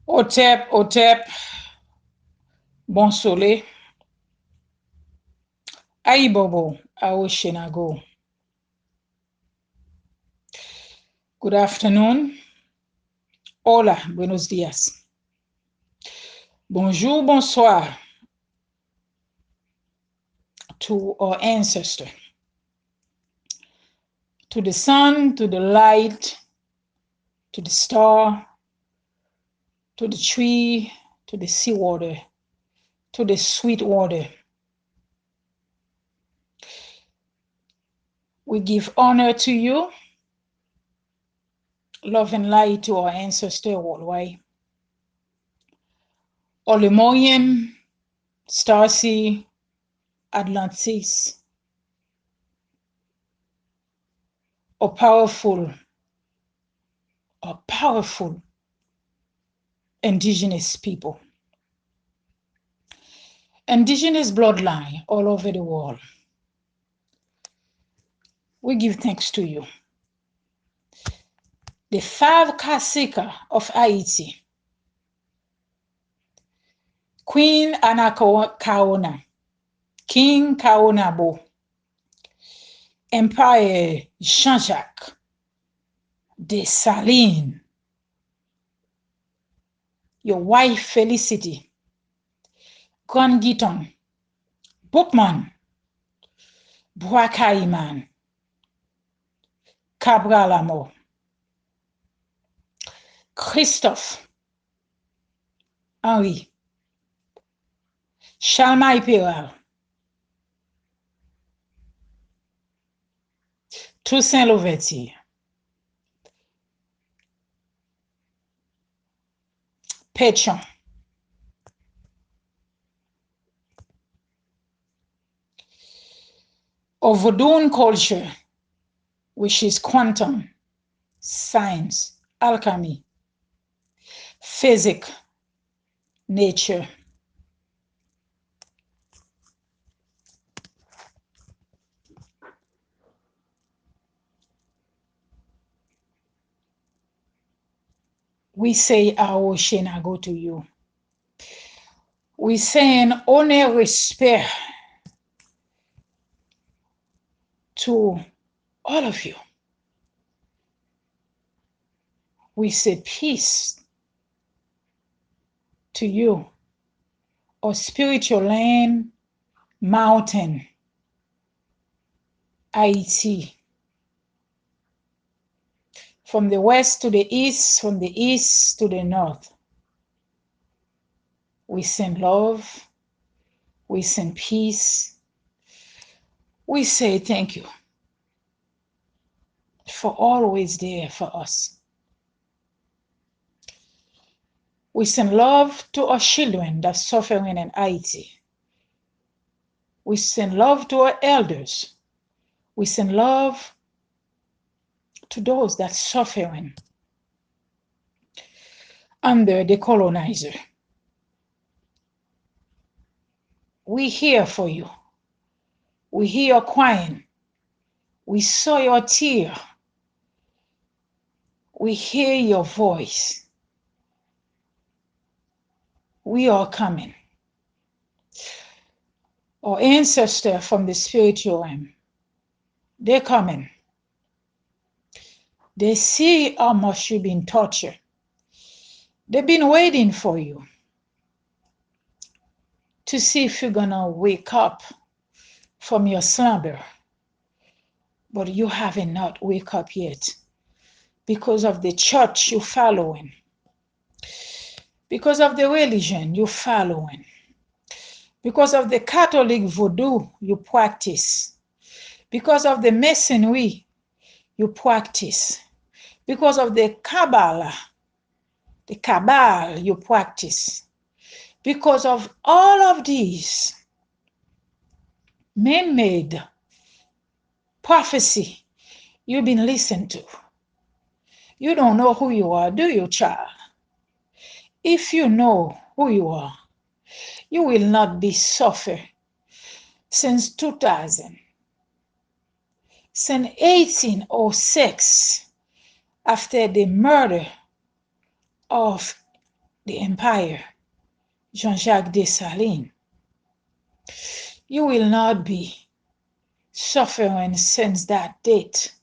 Otep, bon soleil. Aibobo, Aoshenago. Good afternoon. Hola, buenos días. Bonjour, bonsoir to our ancestor, to the sun, to the light, to the star, to the tree, to the seawater, to the sweet water. We give honor to you, love and light to our ancestor worldwide. Olemorian, Starsea, Atlantis, a powerful indigenous people, indigenous bloodline all over the world. We give thanks to you. The 5 Kasika of Haiti, Queen Anakaona, King Kaonabo, Empire Jean-Jacques, DESSALINES, your wife Felicity, Grand Guiton, Bookman, Boakaiman, Cabral-Amo, Christophe, Henri, Chalmay Péral, Toussaint Louverture, Pétion, of VOUDOUN culture, which is quantum, science, alchemy, physics, nature. We say our Shenago to you. We say an honor, respect to all of you. We say peace to you, our spiritual land, mountain, Haiti. From the west to the east, from the east to the north. We send love, we send peace. We say thank you for always there for us. We send love to our children that's suffering in Haiti. We send love to our elders. We send love to those that's suffering under the colonizer. We here for you. We hear your crying. We saw your tear. We hear your voice. We are coming. Our ancestors from the spiritual realm, they're coming. They see how much you've been tortured. They've been waiting for you to see if you're gonna wake up from your slumber. But you haven't not wake up yet because of the church you're following, because of the religion you're following, because of the Catholic voodoo you practice, because of the masonry you practice, because of the Kabbalah, the Kabbalah you practice, because of all of these man-made prophecy you've been listening to. You don't know who you are, do you, child? If you know who you are, you will not be suffer since 2000, since 1806, after the murder of the empire, Jean-Jacques Dessalines, you will not be suffering since that date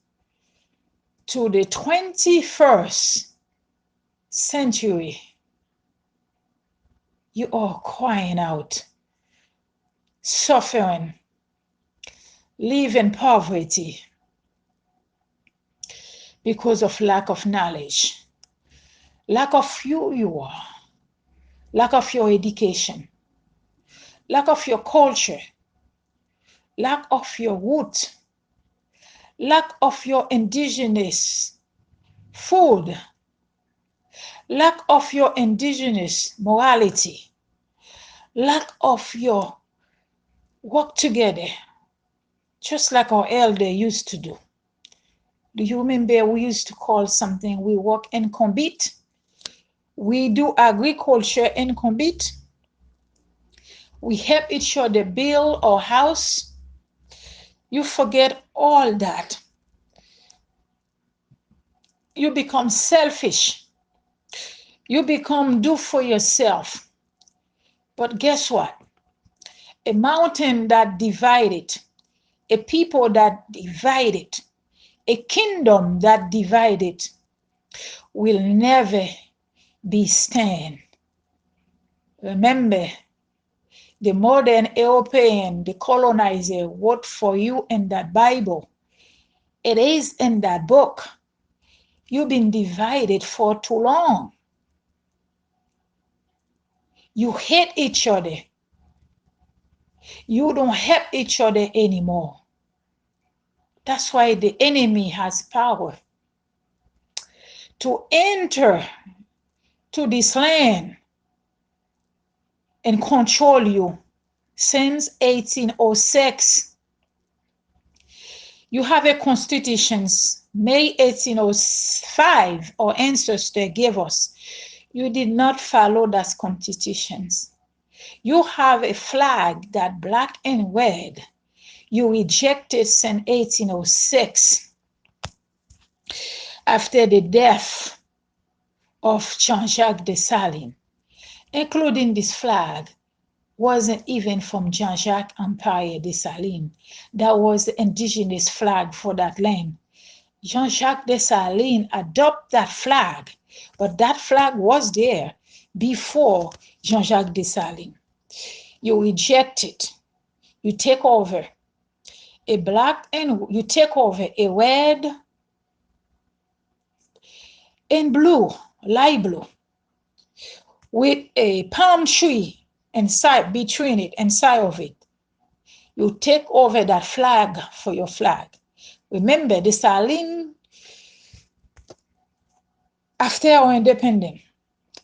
to the 21st century. You are crying out, suffering, live in poverty because of lack of knowledge, lack of who you are, lack of your education, lack of your culture, lack of your root, lack of your indigenous food, lack of your indigenous morality, lack of your work together, just like our elder used to do. Do you remember we used to call something we work in combit? We do agriculture in combit. We help each other build our house. You forget all that. You become selfish. You become do for yourself. But guess what? A mountain that divided, a people that divided, a kingdom that divided will never be stand. Remember, the modern European, the colonizer, wrote for you in that Bible. It is in that book. You've been divided for too long. You hate each other. You don't help each other anymore. That's why the enemy has power to enter to this land and control you since 1806. You have a constitution, May 1805, our ancestor gave us. You did not follow that constitutions. You have a flag that black and red. You rejected since 1806 after the death of Jean-Jacques Dessalines, including this flag wasn't even from Jean-Jacques Empire Dessalines. That was the indigenous flag for that land. Jean-Jacques Dessalines adopted that flag, but that flag was there before Jean-Jacques Dessalines. You reject it. You take over a black and you take over a red and blue, light blue, with a palm tree inside, between it, inside of it. You take over that flag for your flag. Remember, the Dessalines, after our independence,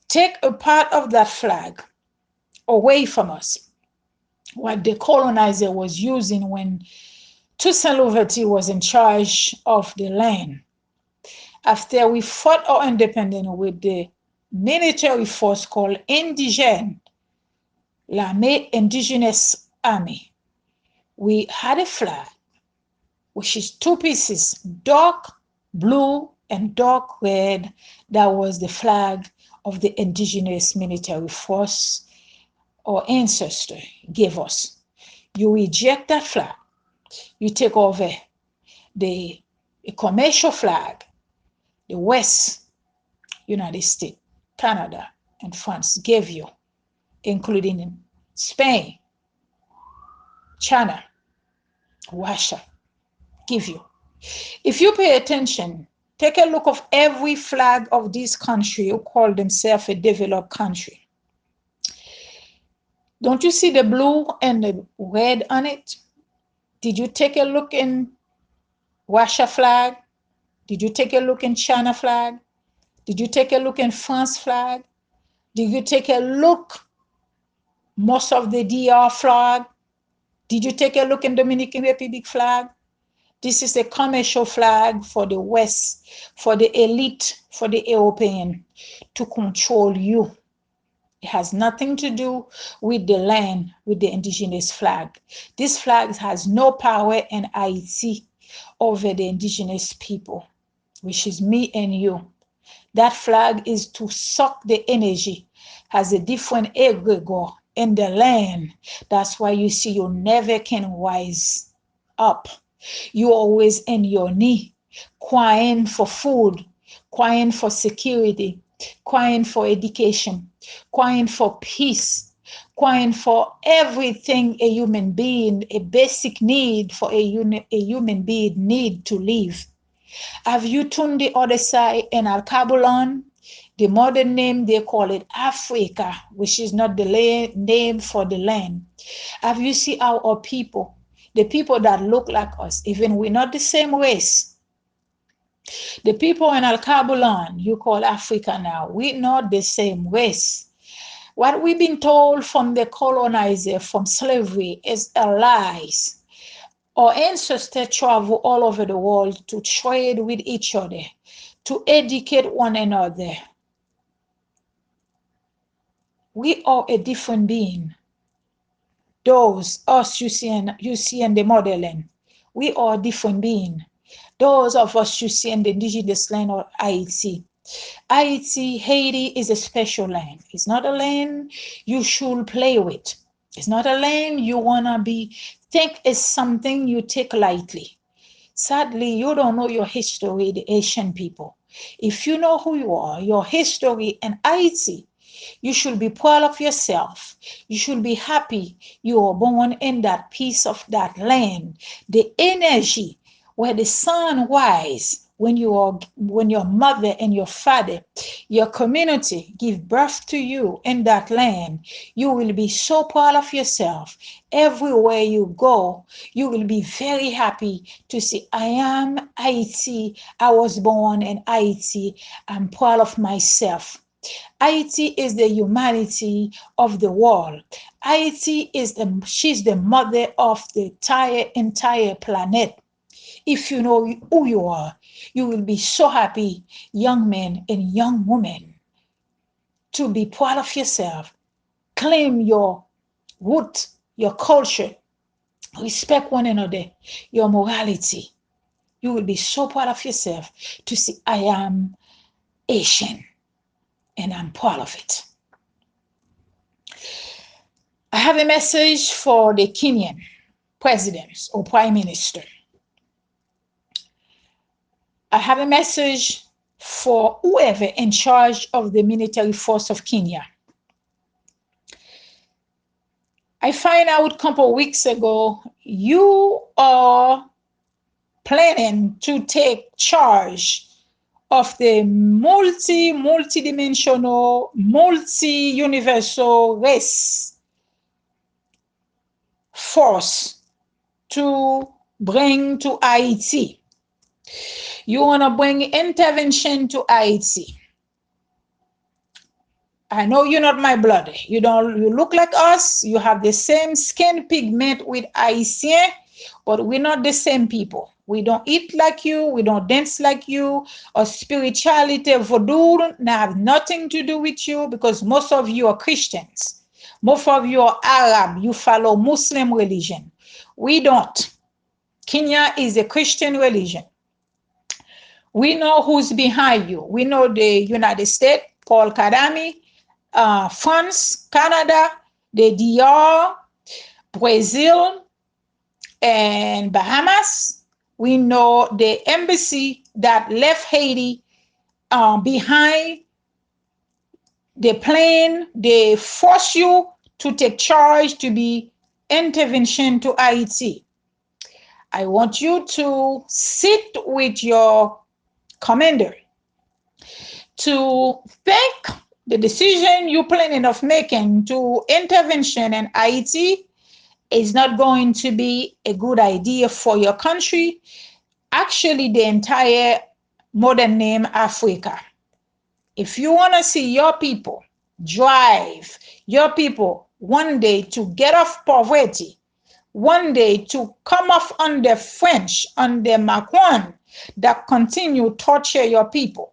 take a part of that flag away from us. What the colonizer was using when Toussaint Louverture was in charge of the land. After we fought our independence with the military force called INDIGENOUS, l'armée indigenous army, we had a flag, which is two pieces, dark blue and dark red. That was the flag of the indigenous military force our ancestor gave us. You reject that flag. You take over the commercial flag, the West United States, Canada, and France gave you, including Spain, China, Russia, give you. If you pay attention, take a look of every flag of this country who call themselves a developed country. Don't you see the blue and the red on it? Did you take a look in Russia flag? Did you take a look in China flag? Did you take a look in France flag? Did you take a look most of the DR flag? Did you take a look in Dominican Republic flag? This is a commercial flag for the West, for the elite, for the European to control you. It has nothing to do with the land, with the indigenous flag. This flag has no power in Haiti over the indigenous people, which is me and you. That flag is to suck the energy, has a different egregore in the land. That's why you see you never can rise up. You always in your knee, crying for food, crying for security, crying for education, crying for peace, crying for everything a human being, a basic need for a human being need to live. Have you turned the other side in Al-Kabulan? The modern name, they call it Africa, which is not the name for the land. Have you seen our people, the people that look like us, even we're not the same race? The people in Al-Kabulan, you call Africa now, we're not the same race. What we've been told from the colonizer, from slavery, is a lie. Our ancestors travel all over the world to trade with each other, to educate one another. We are a different being. Those, us you see in the motherland, we are a different being. Those of us you see in the indigenous land of Haiti. Haiti is a special land. It's not a land you should play with. It's not a land you wanna think is something you take lightly. Sadly, you don't know your history, the Asian people. If you know who you are, your history in Haiti, you should be proud of yourself. You should be happy you are born in that piece of that land. The energy where the sun rises when your mother and your father, your community give birth to you in that land, you will be so proud of yourself. Everywhere you go, you will be very happy to see, I am Haiti. I was born in Haiti. I'm proud of myself. Haiti is the humanity of the world. Haiti she's the mother of the entire planet. If you know who you are, you will be so happy, young men and young women, to be proud of yourself. Claim your root, your culture, respect one another, your morality. You will be so proud of yourself to see, I am Asian and I'm proud of it. I have a message for the Kenyan president or prime minister. I have a message for whoever in charge of the military force of Kenya. I find out a couple of weeks ago, you are planning to take charge of the multi-dimensional, multi-universal race force to bring to Haiti. You want to bring intervention to Haiti. I know you're not my blood. You look like us. You have the same skin pigment with Haitian, but we're not the same people. We don't eat like you. We don't dance like you. Our spirituality, voodoo, have nothing to do with you because most of you are Christians. Most of you are Arab. You follow Muslim religion. We don't. Kenya is a Christian religion. We know who's behind you. We know the United States, Paul Kagame, France, Canada, the DR, Brazil, and Bahamas. We know the embassy that left Haiti behind the plane. They force you to take charge to be intervention to Haiti. I want you to sit with your commander to think the decision you're planning of making to intervention in Haiti is not going to be a good idea for your country, actually the entire modern name Africa. If you want to see your people drive, your people one day to get off poverty, one day to come off under French, under Macron, that continue to torture your people.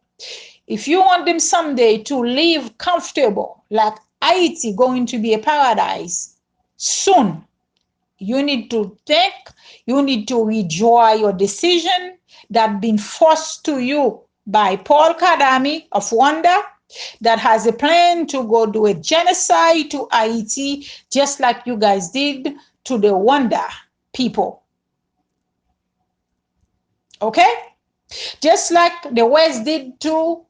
If you want them someday to live comfortable, like Haiti going to be a paradise soon, you need to think, you need to withdraw your decision that been forced to you by Paul Kagame of Rwanda that has a plan to go do a genocide to Haiti, just like you guys did to the Rwanda people. Okay? Just like the West did to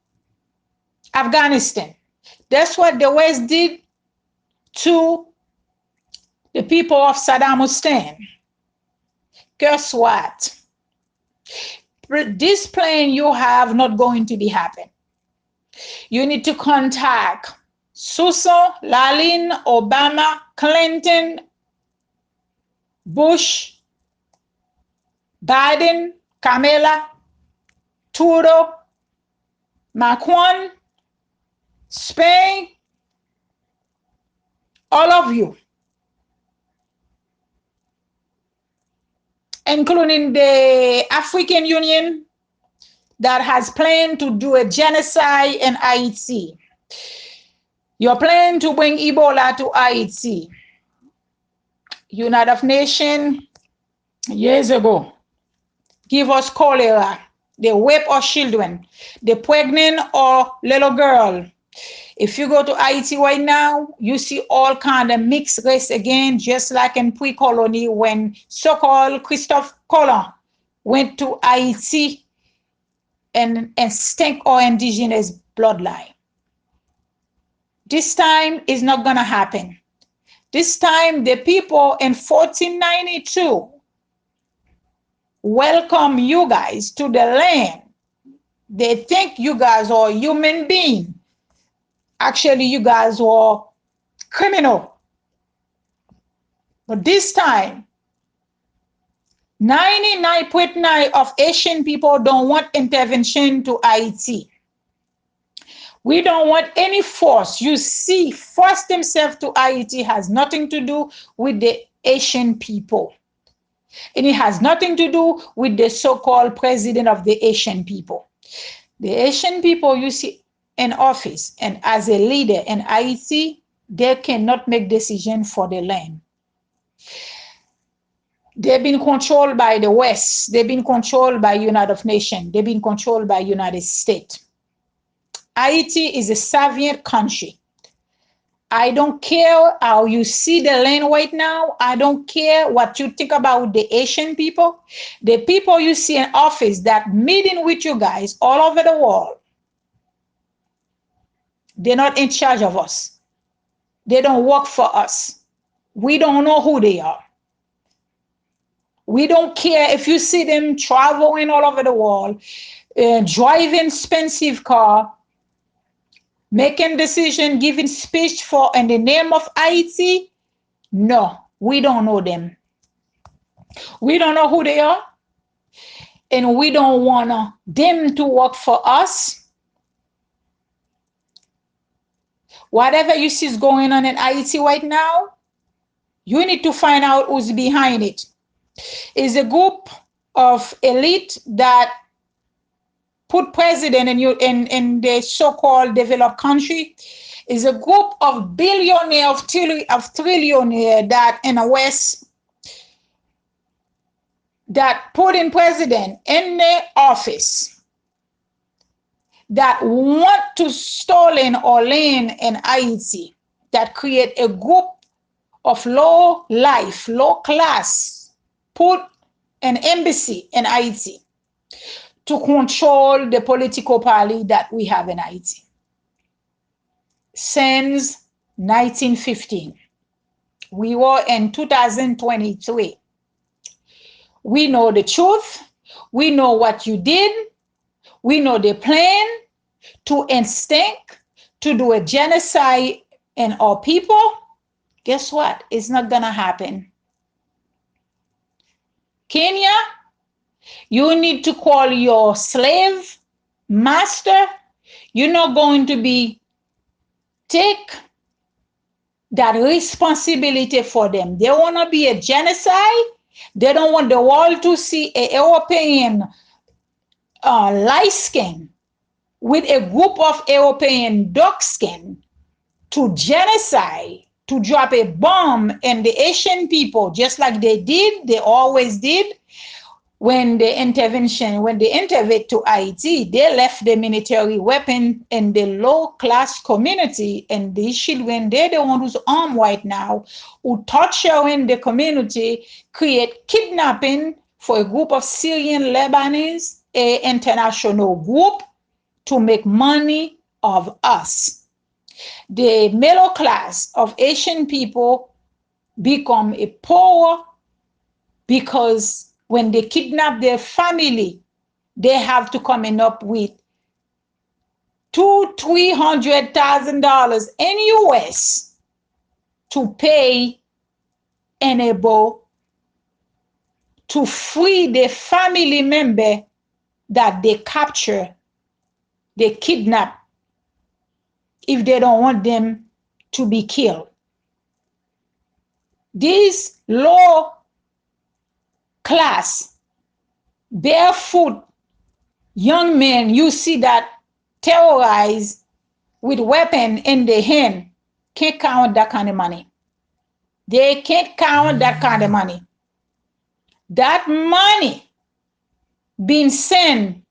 Afghanistan. That's what the West did to the people of Saddam Hussein. Guess what? This plan you have not going to be happen. You need to contact Susan, Lalin, Obama, Clinton, Bush, Biden, Kamala, Trudeau, Macron, Spain, all of you, including the African Union that has planned to do a genocide in Haiti. You're planning to bring Ebola to Haiti. United Nations, years ago, give us cholera. They rape our children. The pregnant or little girl. If you go to Haiti right now, you see all kind of mixed race again, just like in pre-colony when so-called Christophe Colomb went to Haiti and stank our indigenous bloodline. This time is not gonna happen. This time the people in 1492 welcome you guys to the land. They think you guys are human beings. Actually, you guys were criminal. But this time, 99.9% of Asian people don't want intervention to Haiti. We don't want any force. You see, force themselves to Haiti has nothing to do with the Asian people. And it has nothing to do with the so-called president of the Asian people. The Asian people you see in office and as a leader in Haiti, they cannot make decisions for the land. They've been controlled by the West. They've been controlled by United Nations. They've been controlled by United States. Haiti is a sovereign country. I don't care how you see the land right now. I don't care what you think about the Asian people. The people you see in office that meeting with you guys all over the world, they're not in charge of us. They don't work for us. We don't know who they are. We don't care if you see them traveling all over the world, driving expensive car, making decision, giving speech for in the name of Haiti. No, we don't know them. We don't know who they are, and we don't want them to work for us. Whatever you see is going on in Haiti right now, you need to find out who's behind it. It's a group of elite that put president in the so-called developed country. Is a group of billionaires, of trillionaires that in the West that put in president in the office that want to stolen or land in Haiti, that create a group of low life, low class, put an embassy in Haiti to control the political party that we have in Haiti. Since 1915, we were in 2023. We know the truth. We know what you did. We know the plan to instinct, to do a genocide in our people. Guess what? It's not gonna happen. Kenya, you need to call your slave master. You're not going to be take that responsibility for them. They want to be a genocide. They don't want the world to see a European light skin with a group of European dark skin to genocide, to drop a bomb in the Asian people, just like they did, they always did. when the intervention, when they intervened to Haiti, they left the military weapon in the low-class community, and these children, they're the ones who's armed right now, who torturing the community, create kidnapping for a group of Syrian Lebanese, a international group, to make money of us. The middle class of Asian people become a poor because when they kidnap their family, they have to come up with $200,000-$300,000 in US to pay enable to free the family member that they capture, they kidnap, if they don't want them to be killed. These low class, barefoot young men you see that terrorize with weapon in their hand can't count that kind of money. They can't count that kind of money. That money being sent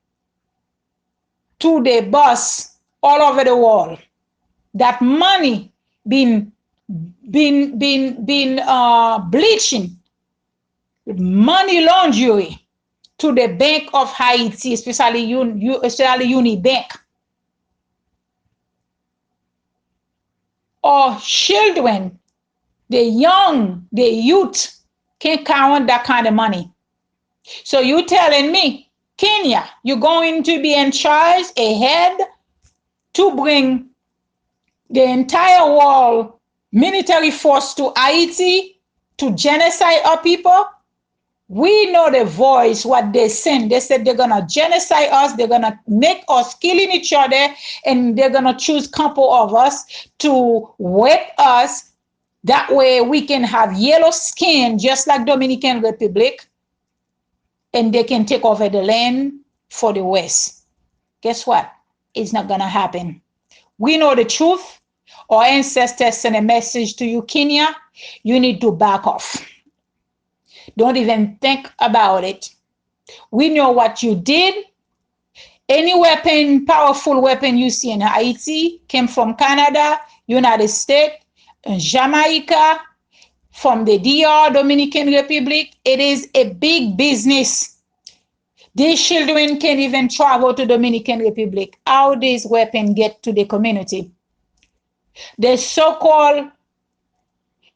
to the bus all over the world. That money being bleaching, money laundering to the Bank of Haiti, especially Unibank. Or children, the young, the youth can't count that kind of money. So you telling me, Kenya, you're going to be in charge, ahead, to bring the entire world military force to Haiti to genocide our people? We know the voice, what they send. They said they're going to genocide us. They're going to make us killing each other. And they're going to choose a couple of us to whip us. That way we can have yellow skin, just like Dominican Republic. And they can take over the land for the West. Guess what? It's not going to happen. We know the truth. Our ancestors sent a message to you, Kenya. You need to back off. Don't even think about it. We know what you did. Any weapon, powerful weapon you see in Haiti came from Canada, United States, Jamaica, from the DR, Dominican Republic. It is a big business. These children can't even travel to Dominican Republic. How these weapons get to the community? The so-called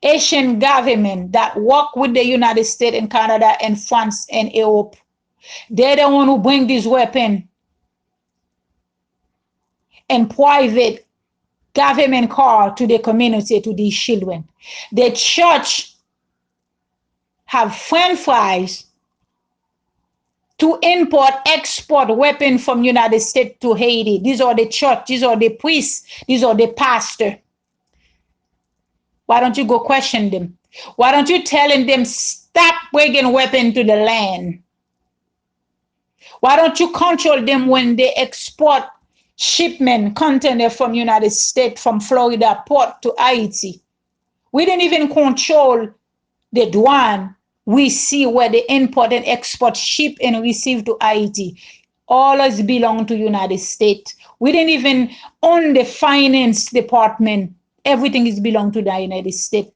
Asian government that work with the United States and Canada and France and Europe, they're the one who bring this weapon in private government car to the community, to these children. The church have French fries to import, export weapon from United States to Haiti. These are the church, these are the priests, these are the pastor. Why don't you go question them? Why don't you tell them stop bringing weapon to the land? Why don't you control them when they export shipment container from United States, from Florida port to Haiti? We didn't even control the douane. We see where the import and export ship and receive to Haiti. All us belong to United States. We didn't even own the finance department. Everything is belong to the United States.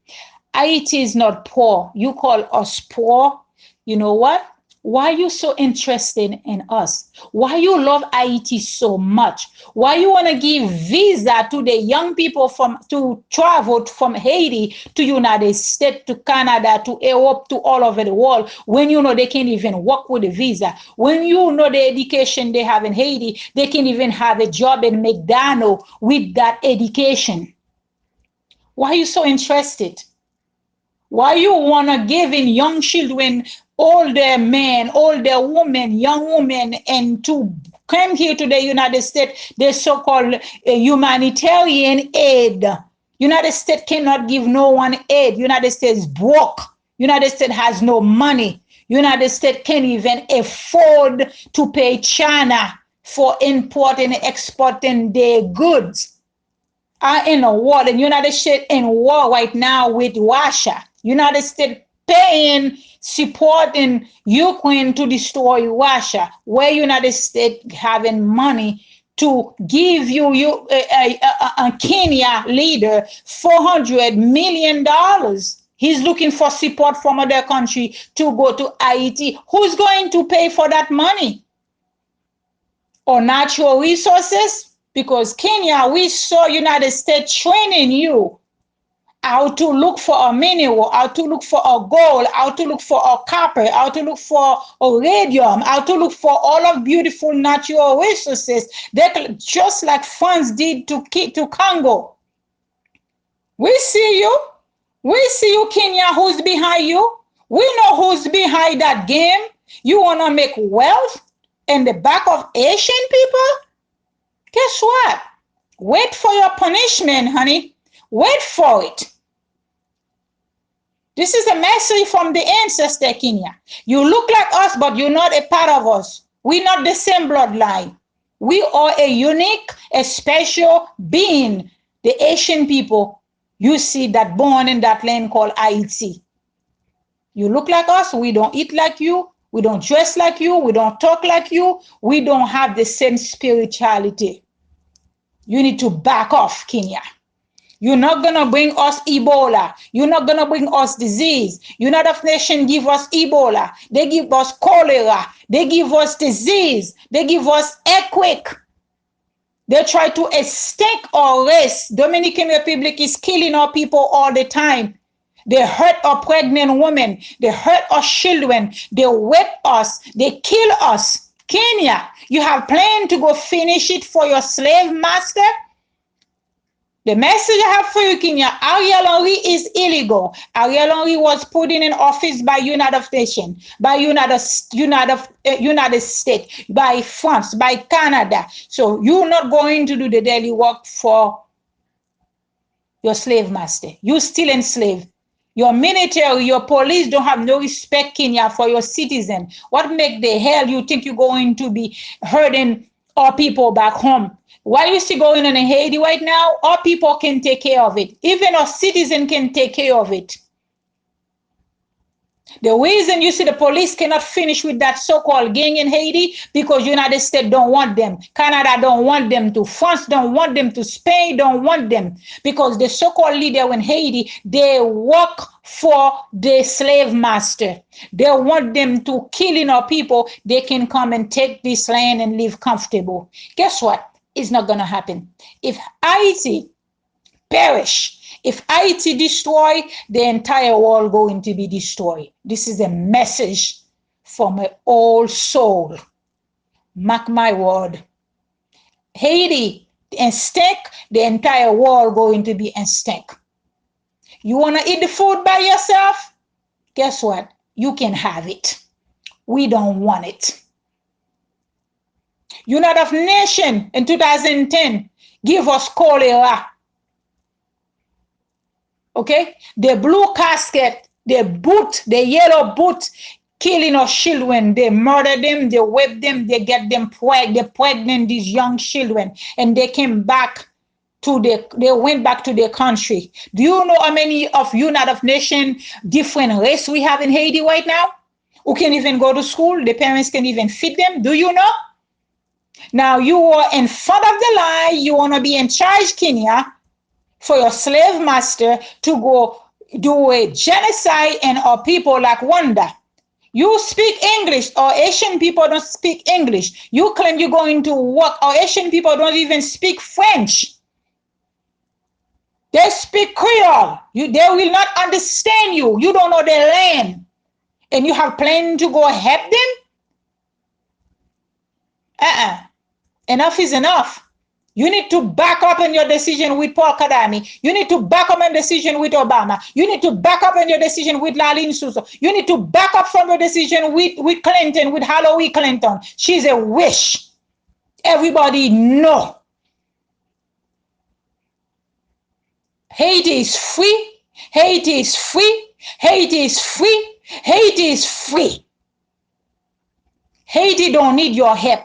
Haiti is not poor. You call us poor. You know what? Why are you so interested in us? Why you love Haiti so much? Why you want to give visa to the young people to travel from Haiti to United States, to Canada, to Europe, to all over the world, when you know they can't even work with a visa? When you know the education they have in Haiti, they can't even have a job in McDonald's with that education. Why are you so interested? Why you want to give in young children, older men, older women, young women, and to come here to the United States, the so-called humanitarian aid? United States cannot give no one aid. United States broke. United States has no money. United States can't even afford to pay China for importing and exporting their goods. Are in a war. The United States in war right now with Russia. United States paying, supporting Ukraine to destroy Russia, where United States having money to give you a Kenya leader $400 million. He's looking for support from other country to go to Haiti. Who's going to pay for that money? Or natural resources? Because Kenya, we saw United States training you how to look for a mineral, how to look for a gold, how to look for a copper, how to look for a radium, how to look for all of beautiful natural resources, just like France did to Congo. We see you. We see you, Kenya, who's behind you. We know who's behind that game. You want to make wealth in the back of Asian people? Guess what? Wait for your punishment, honey. Wait for it. This is a message from the ancestor, Kenya. You look like us, but you're not a part of us. We're not the same bloodline. We are a unique, a special being. The Asian people, you see, that born in that land called Haiti. You look like us. We don't eat like you. We don't dress like you. We don't talk like you. We don't have the same spirituality. You need to back off, Kenya. You're not going to bring us Ebola. You're not going to bring us disease. United Nations give us Ebola. They give us cholera. They give us disease. They give us earthquake. They try to extinct our race. Dominican Republic is killing our people all the time. They hurt our pregnant women. They hurt our children. They rape us. They kill us. Kenya, you have planned to go finish it for your slave master? The message I have for you, Kenya, Ariel Henry is illegal. Ariel Henry was put in office by United Nations, by United States, by France, by Canada. So you're not going to do the daily work for your slave master. You're still enslaved. Your military, your police don't have no respect, Kenya, for your citizen. What make the hell you think you're going to be hurting our people back home? What you see going on in Haiti right now, our people can take care of it. Even our citizen can take care of it. The reason you see the police cannot finish with that so-called gang in Haiti, because United States don't want them. Canada don't want them to. France don't want them to. Spain don't want them. Because the so-called leader in Haiti, they work for the slave master. They want them to killing our people. They can come and take this land and live comfortable. Guess what? It's not going to happen. If Haiti perish, if Haiti destroy, the entire world going to be destroyed. This is a message from an old soul. Mark my word. Haiti extinct, the entire world going to be extinct. You want to eat the food by yourself? Guess what? You can have it. We don't want it. United Nations in 2010 give us cholera. Okay? The blue casket, the boot, the yellow boot, killing our children. They murder them, they rape them, they get them pregnant, these young children, and they came back to they went back to their country. Do you know how many of United Nations different race we have in Haiti right now? Who can even go to school? The parents can even feed them. Do you know? Now you are in front of the line. You want to be in charge, Kenya, for your slave master to go do a genocide in our people like Rwanda. You speak English. Our Asian people don't speak English. You claim you're going to work. Our Asian people don't even speak French. They speak Creole. They will not understand you. You don't know their land. And you have planned to go help them? Enough is enough. You need to back up in your decision with Paul Kagame. You need to back up in your decision with Obama. You need to back up in your decision with Lalin Suso. You need to back up from your decision with Clinton, with Hillary Clinton. She's a witch. Everybody know. Haiti is free. Haiti is free. Haiti is free. Haiti is free. Haiti don't need your help.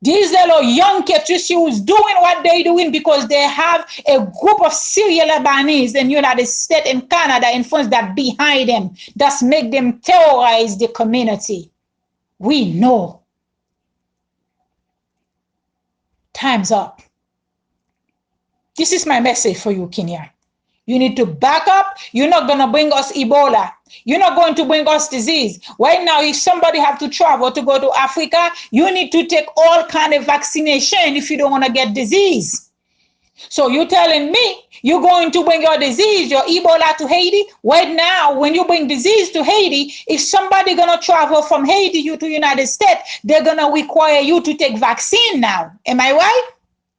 These little young kids you see who's doing what they're doing because they have a group of Syrian Lebanese in the United States and Canada and France that behind them, that's make them terrorize the community. We know. Time's up. This is my message for you, Kenya. You need to back up. You're not going to bring us Ebola. You're not going to bring us disease. Right now, if somebody have to travel to go to Africa, you need to take all kind of vaccination if you don't want to get disease. So you're telling me you're going to bring your disease, your Ebola to Haiti? Right now, when you bring disease to Haiti, if somebody going to travel from Haiti you to United States, they're going to require you to take vaccine now. Am I right?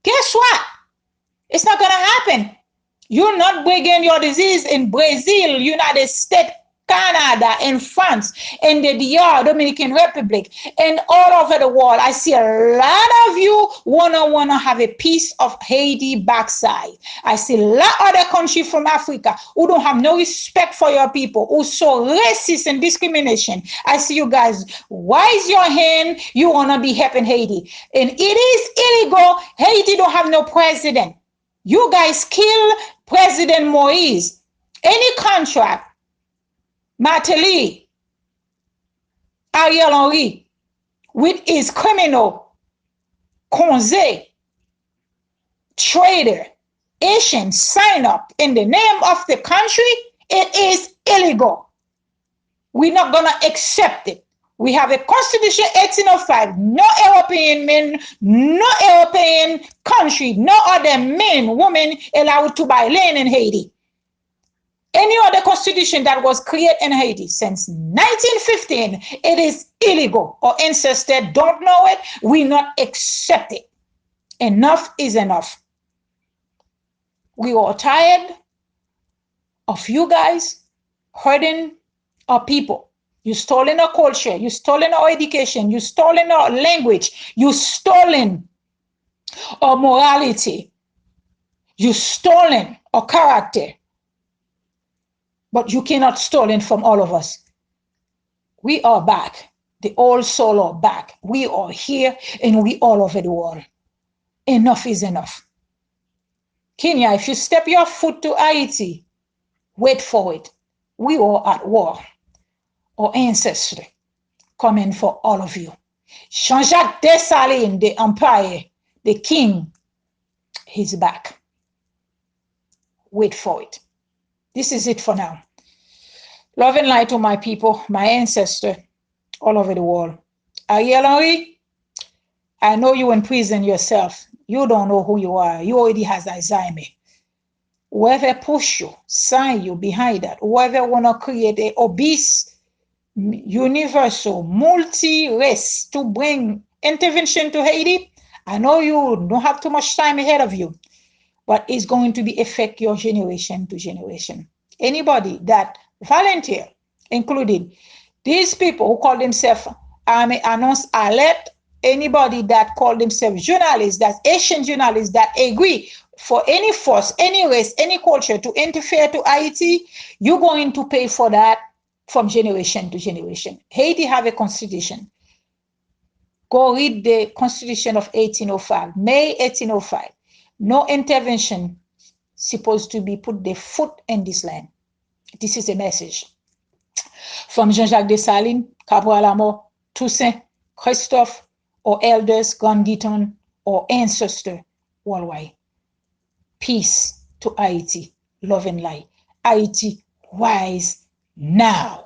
Guess what? It's not going to happen. You're not bringing your disease in Brazil, United States, Canada, and France, and the DR, Dominican Republic, and all over the world. I see a lot of you wanna have a piece of Haiti backside. I see a lot of other countries from Africa who don't have no respect for your people, who so racist and discrimination. I see you guys raise your hand. You wanna be helping Haiti, and it is illegal. Haiti don't have no president. You guys kill President Moise. Any contract, Martelly, Ariel Henry, with his criminal, Conze, traitor, Asian sign up in the name of the country, it is illegal. We're not going to accept it. We have a Constitution 1805. No European men, no European country, no other men, women allowed to buy land in Haiti. Any other constitution that was created in Haiti since 1915, it is illegal. Our ancestors don't know it. We not accept it. Enough is enough. We are tired of you guys hurting our people. You stolen our culture. You stolen our education. You stolen our language. You stolen our morality. You stolen our character. But you cannot stolen from all of us. We are back. The old soul are back. We are here and we all over the world. Enough is enough. Kenya, if you step your foot to Haiti, wait for it. We are at war. Our ancestors coming for all of you. Jean-Jacques Dessalines, the empire, the king, he's back. Wait for it. This is it for now. Love and light to my people, my ancestors, all over the world. Ariel Henry, I know you in prison yourself. You don't know who you are. You already has Alzheimer. Whoever push you, sign you behind that, whoever want to create a obese, universal, multi-race to bring intervention to Haiti, I know you don't have too much time ahead of you, but it's going to be affect your generation to generation. Anybody that volunteer, including these people who call themselves annonce alert, anybody that call themselves journalists, that's Asian journalists that agree for any force, any race, any culture to interfere to Haiti, you're going to pay for that from generation to generation. Haiti have a constitution. Go read the Constitution of 1805, May 1805. No intervention supposed to be put the foot in this land. This is a message from Jean-Jacques Dessalines, Cabral Amo, Toussaint, Christophe, or elders, Grand Guiton, or ancestor worldwide. Peace to Haiti, love and light. Haiti, rise now.